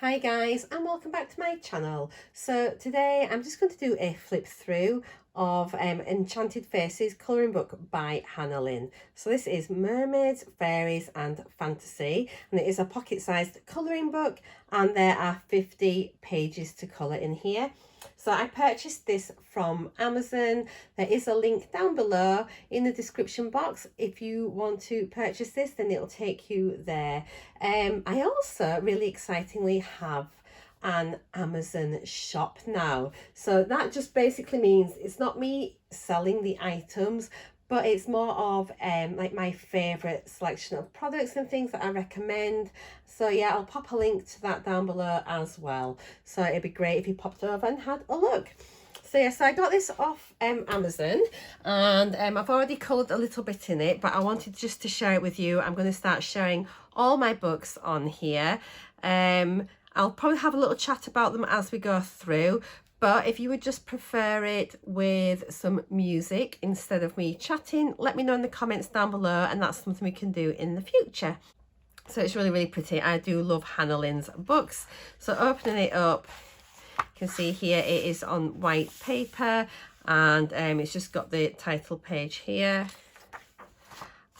Hi guys, and welcome back to my channel. So today I'm just going to do a flip through of Enchanted Faces colouring book by Hannah Lynn. So this is Mermaids, Fairies and Fantasy, and it is a pocket-sized colouring book, and there are 50 pages to colour in here. So I purchased this from Amazon. There is a link down below in the description box. If you want to purchase this, then it'll take you there. I also really excitingly have an Amazon shop now. So that just basically means it's not me selling the items, but it's more of like my favorite selection of products and things that I recommend. So yeah, I'll pop a link to that down below as well. So it'd be great if you popped over and had a look. So yeah, so I got this off Amazon, and I've already coloured a little bit in it, but I wanted just to share it with you. I'm going to start sharing all my books on here. I'll probably have a little chat about them as we go through, but if you would just prefer it with some music instead of me chatting, let me know in the comments down below, and that's something we can do in the future. So it's really, really pretty. I do love Hannah Lynn's books. So opening it up, you can see here it is on white paper, and it's just got the title page here.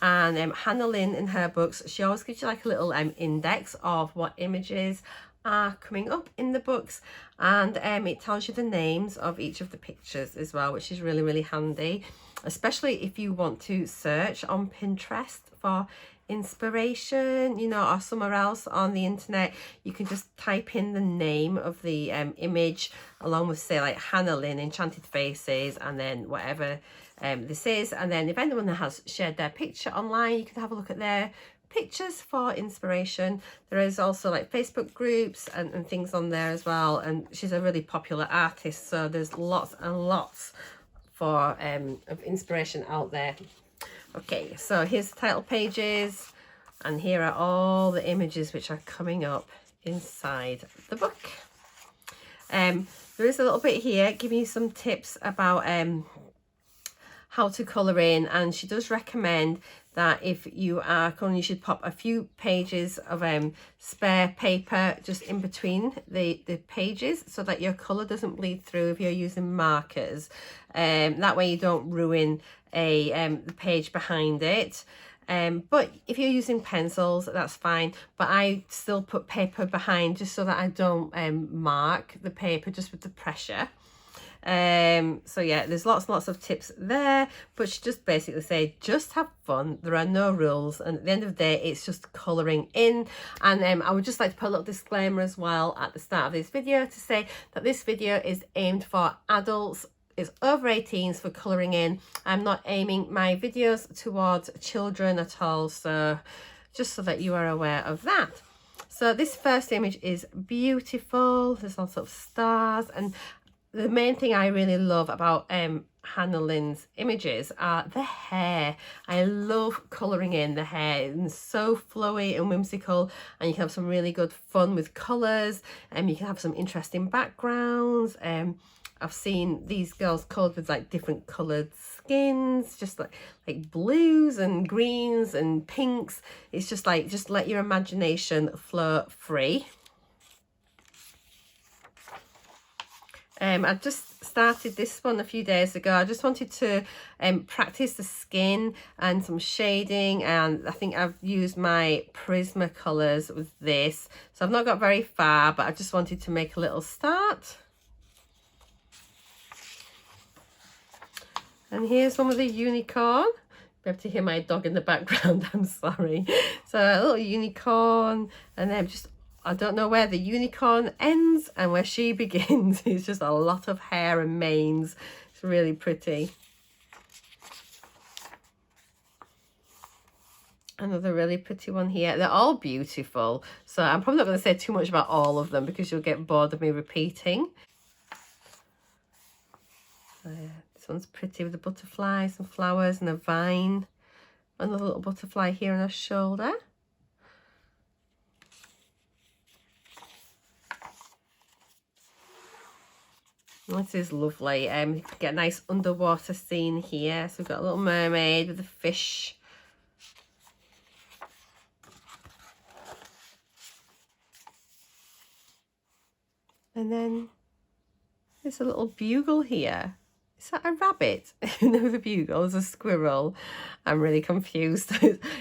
And Hannah Lynn in her books, she always gives you like a little index of what images are coming up in the books, and it tells you the names of each of the pictures as well, which is really, really handy, especially if you want to search on Pinterest for inspiration, you know, or somewhere else on the internet. You can just type in the name of the image along with, say, like Hannah Lynn Enchanted Faces, and then whatever this is, and then if anyone has shared their picture online, you can have a look at their pictures for inspiration. There is also like Facebook groups and things on there as well, and she's a really popular artist, so there's lots and lots for of inspiration out there. Okay, so here's the title pages, and here are all the images which are coming up inside the book. There is a little bit here giving you some tips about how to colour in, and she does recommend that if you are colouring, you should pop a few pages of spare paper just in between the pages so that your colour doesn't bleed through if you're using markers. That way you don't ruin the page behind it. But if you're using pencils, that's fine, but I still put paper behind just so that I don't mark the paper just with the pressure. So yeah, there's lots and lots of tips there, but she just basically say just have fun. There are no rules, and at the end of the day it's just colouring in. And I would just like to put a little disclaimer as well at the start of this video to say that this video is aimed for adults. It's over 18s for colouring in. I'm not aiming my videos towards children at all, so just so that you are aware of that. So this first image is beautiful. There's lots of stars, and the main thing I really love about Hannah Lynn's images are the hair. I love colouring in the hair. It's so flowy and whimsical, and you can have some really good fun with colours, and you can have some interesting backgrounds. I've seen these girls coloured with like different coloured skins, just like blues and greens and pinks. It's just like, just let your imagination flow free. I just started this one a few days ago. I just wanted to practice the skin and some shading, and I think I've used my Prisma colours with this. So I've not got very far, but I just wanted to make a little start. And here's one with a unicorn. You have to hear my dog in the background, I'm sorry. So a little unicorn, and then just, I don't know where the unicorn ends and where she begins. It's just a lot of hair and manes. It's really pretty. Another really pretty one here. They're all beautiful, so I'm probably not going to say too much about all of them because you'll get bored of me repeating. So yeah, this one's pretty with the butterflies and flowers and a vine. Another little butterfly here on her shoulder. This is lovely. You get a nice underwater scene here. So we've got a little mermaid with a fish. And then there's a little bugle here. Is that a rabbit? No, the bugle is a squirrel. I'm really confused.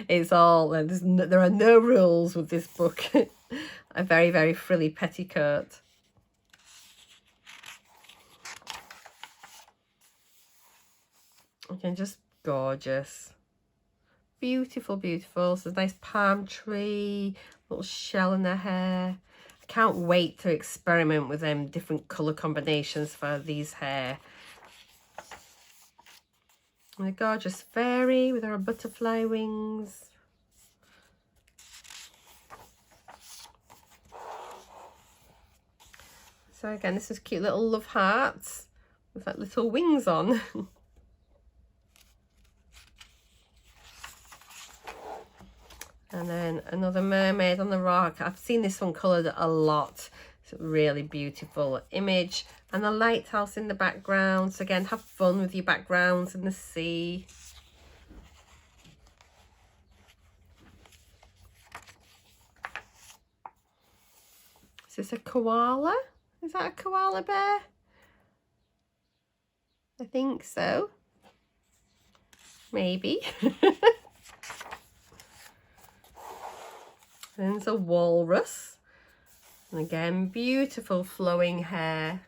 It's all, there are no rules with this book. A very, very frilly petticoat. Again, just gorgeous. Beautiful, beautiful. So, nice palm tree, little shell in her hair. I can't wait to experiment with different colour combinations for these hair. And a gorgeous fairy with her butterfly wings. So again, this is cute little love hearts with like little wings on. And then another mermaid on the rock. I've seen this one coloured a lot. It's a really beautiful image. And the lighthouse in the background. So again, have fun with your backgrounds in the sea. Is this a koala? Is that a koala bear? I think so. Maybe. And there's a walrus. And again, beautiful flowing hair.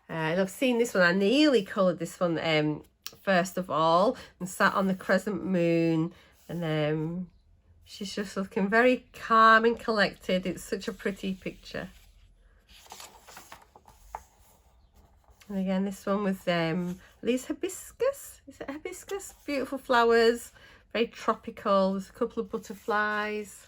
And I've seen this one. I nearly coloured this one first of all and sat on the crescent moon. And she's just looking very calm and collected. It's such a pretty picture. And again, this one with these hibiscus. Is it hibiscus? Beautiful flowers. Very tropical. There's a couple of butterflies.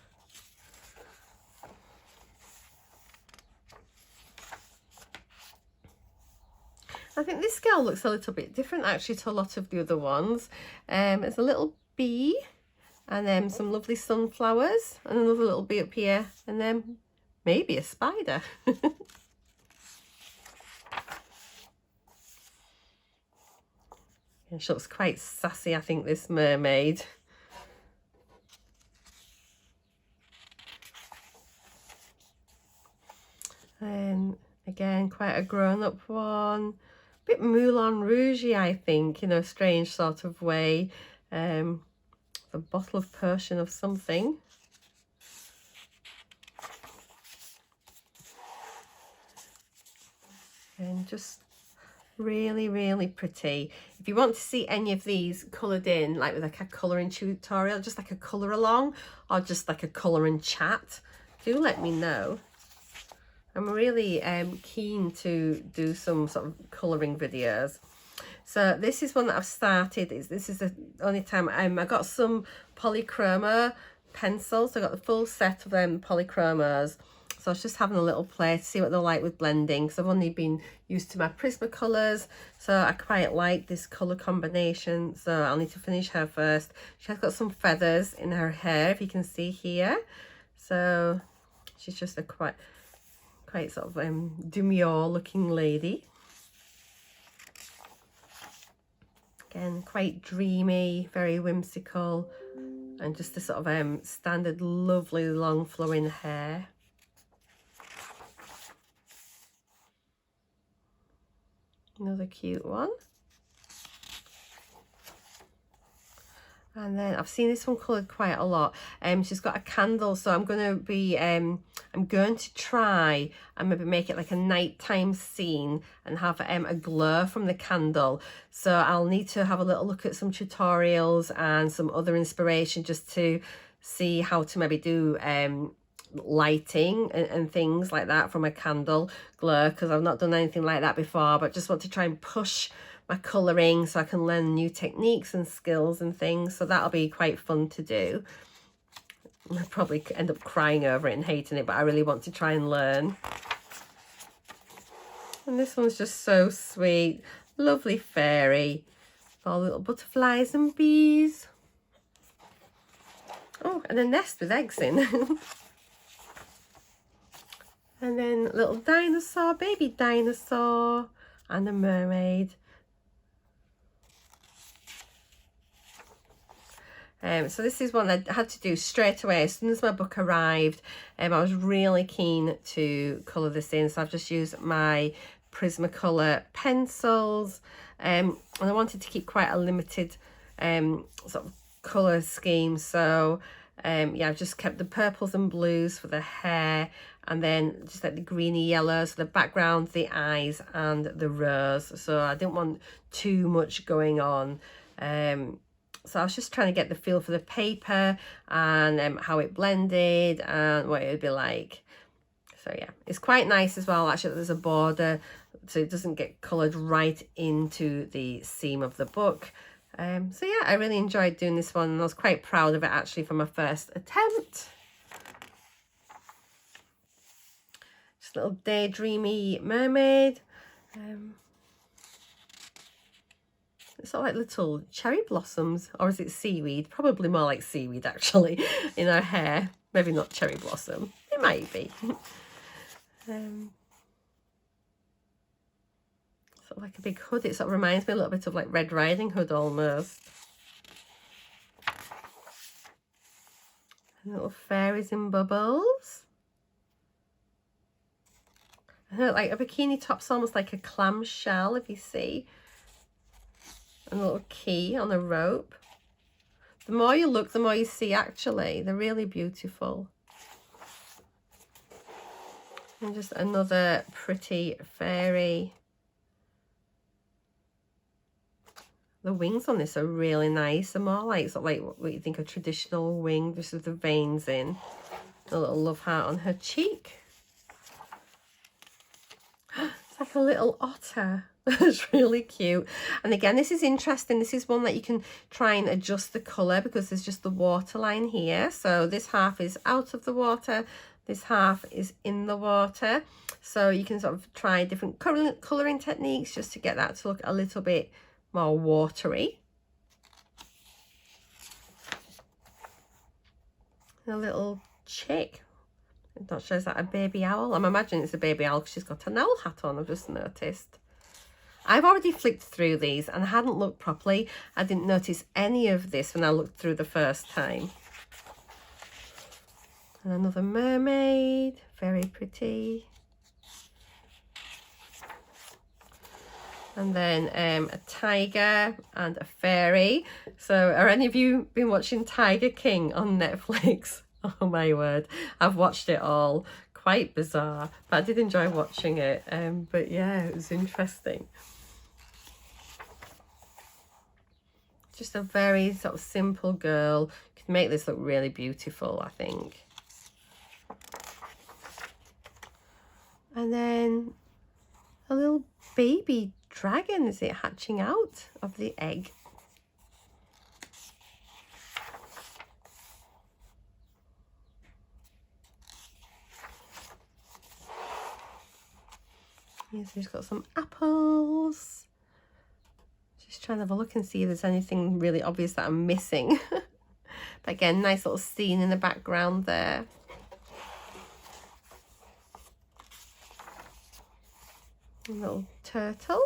I think this girl looks a little bit different actually to a lot of the other ones. There's a little bee and then some lovely sunflowers and another little bee up here and then maybe a spider. And she looks quite sassy, I think, this mermaid. And again, quite a grown-up one. A bit Moulin Rouge-y, I think, in a strange sort of way. A bottle of potion of something. And just really, really pretty. If you want to see any of these coloured in, like with like a colouring tutorial, just like a colour along, or just like a colour and chat, do let me know. I'm really keen to do some sort of colouring videos. So this is one that I've started. This is the only time I got some polychroma pencils. I got the full set of polychromos. So I was just having a little play to see what they're like with blending, because I've only been used to my Prismacolors, so I quite like this colour combination. So I'll need to finish her first. She has got some feathers in her hair, if you can see here. So she's just a quite sort of demure looking lady. Again, quite dreamy, very whimsical, and just a sort of standard lovely long flowing hair. Another cute one. And then I've seen this one coloured quite a lot. She's got a candle, so I'm going to be I'm going to try and maybe make it like a nighttime scene and have a glow from the candle. So I'll need to have a little look at some tutorials and some other inspiration just to see how to maybe do lighting and things like that from a candle glow, because I've not done anything like that before, but just want to try and push my colouring so I can learn new techniques and skills and things. So that'll be quite fun to do. I'll probably end up crying over it and hating it, but I really want to try and learn. And this one's just so sweet. Lovely fairy. All little butterflies and bees. Oh, and a nest with eggs in. And then little dinosaur, baby dinosaur, and a mermaid. So this is one I had to do straight away as soon as my book arrived. I was really keen to colour this in, so I've just used my Prismacolor pencils, and I wanted to keep quite a limited sort of colour scheme. So yeah, I've just kept the purples and blues for the hair, and then just like the greeny yellows for the background, the eyes and the rose. So I didn't want too much going on. So I was just trying to get the feel for the paper and how it blended and what it would be like. So yeah, it's quite nice as well actually that there's a border so it doesn't get coloured right into the seam of the book. So yeah, I really enjoyed doing this one and I was quite proud of it actually for my first attempt. Just a little daydreamy mermaid. It's sort of like little cherry blossoms, or is it seaweed? Probably more like seaweed actually in her hair. Maybe not cherry blossom. It might be. Sort of like a big hood. It sort of reminds me a little bit of like Red Riding Hood almost. And little fairies in bubbles. And like a bikini top's almost like a clam shell, if you see. And a little key on a rope. The more you look, the more you see actually. They're really beautiful. And just another pretty fairy. The wings on this are really nice. They're more like sort of like what you think a traditional wing, just with the veins in. A little love heart on her cheek. It's like a little otter. It's really cute. And again, this is interesting. This is one that you can try and adjust the colour because there's just the water line here. So this half is out of the water. This half is in the water. So you can sort of try different colouring techniques just to get that to look a little bit more watery. A little chick. I'm not sure, is that a baby owl? I'm imagining it's a baby owl because she's got an owl hat on, I've just noticed. I've already flicked through these and I hadn't looked properly. I didn't notice any of this when I looked through the first time. And another mermaid, very pretty. And then a tiger and a fairy. So are any of you been watching Tiger King on Netflix? Oh my word, I've watched it all. Quite bizarre, but I did enjoy watching it. But yeah, it was interesting. Just a very sort of simple girl. You can make this look really beautiful, I think. And then a little baby dragon, is it hatching out of the egg? Yes, he's got some apples. Just trying to have a look and see if there's anything really obvious that I'm missing. But again, nice little scene in the background there. A little turtle.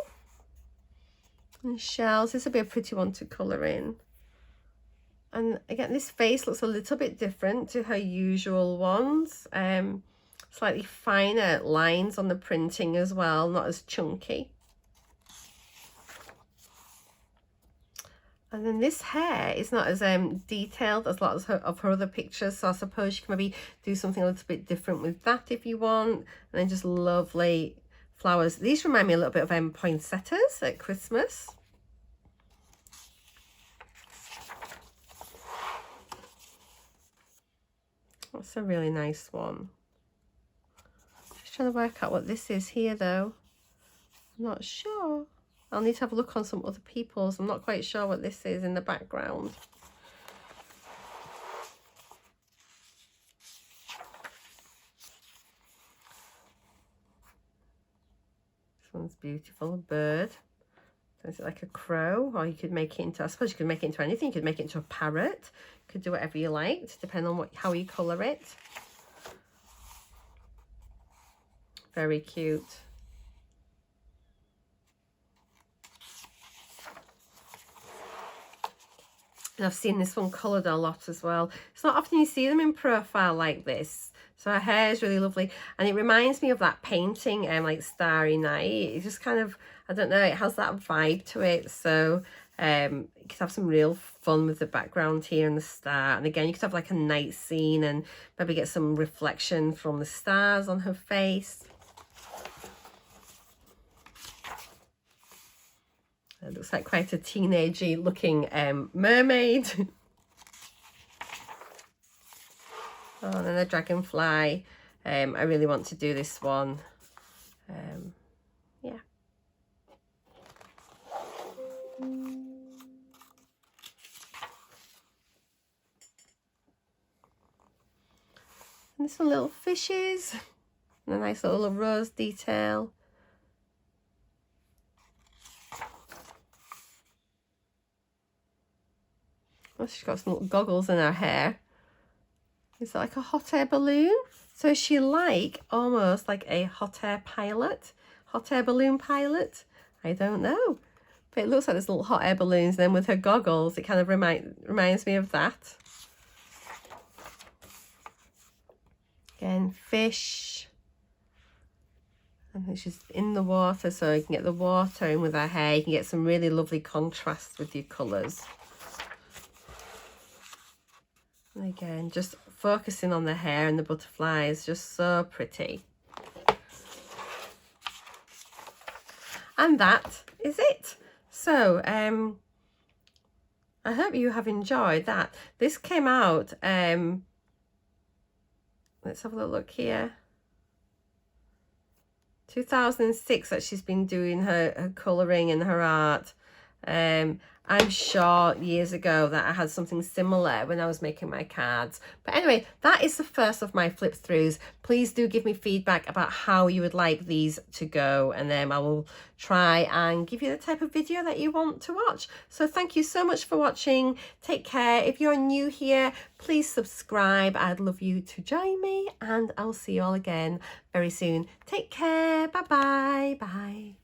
And shells. This will be a pretty one to colour in. And again, this face looks a little bit different to her usual ones. Slightly finer lines on the printing as well, not as chunky. And then this hair is not as detailed as lots of her other pictures, so I suppose you can maybe do something a little bit different with that if you want. And then just lovely flowers. These remind me a little bit of poinsettias at Christmas. That's a really nice one. Just trying to work out what this is here though. I'm not sure. I'll need to have a look on some other people's. I'm not quite sure what this is in the background. This one's beautiful, a bird. So is it like a crow? Or you could make it into, I suppose you could make it into anything. You could make it into a parrot. You could do whatever you liked, depending on how you colour it. Very cute. And I've seen this one coloured a lot as well. It's not often you see them in profile like this. So her hair is really lovely. And it reminds me of that painting, like Starry Night. It just kind of, I don't know, it has that vibe to it. So you could have some real fun with the background here and the star. And again, you could have like a night scene and maybe get some reflection from the stars on her face. It looks like quite a teenagey looking mermaid. Oh, and then a dragonfly. I really want to do this one. Yeah. And some little fishes. And a nice little rose detail. Oh, she's got some little goggles in her hair. Is that like a hot air balloon? So is she like almost like a hot air pilot? Hot air balloon pilot? I don't know. But it looks like there's little hot air balloons. Then with her goggles, it kind of reminds me of that. Again, fish. And she's in the water, so you can get the water in with her hair. You can get some really lovely contrast with your colours. And again, just focusing on the hair and the butterflies, just so pretty. And that is it. So I hope you have enjoyed that. This came out, let's have a look here, 2006 that she's been doing her colouring and her art. I'm sure years ago that I had something similar when I was making my cards. But anyway, that is the first of my flip throughs. Please do give me feedback about how you would like these to go, and then I will try and give you the type of video that you want to watch. So thank you so much for watching. Take care. If you're new here, please subscribe. I'd love you to join me, and I'll see you all again very soon. Take care. Bye-bye. Bye.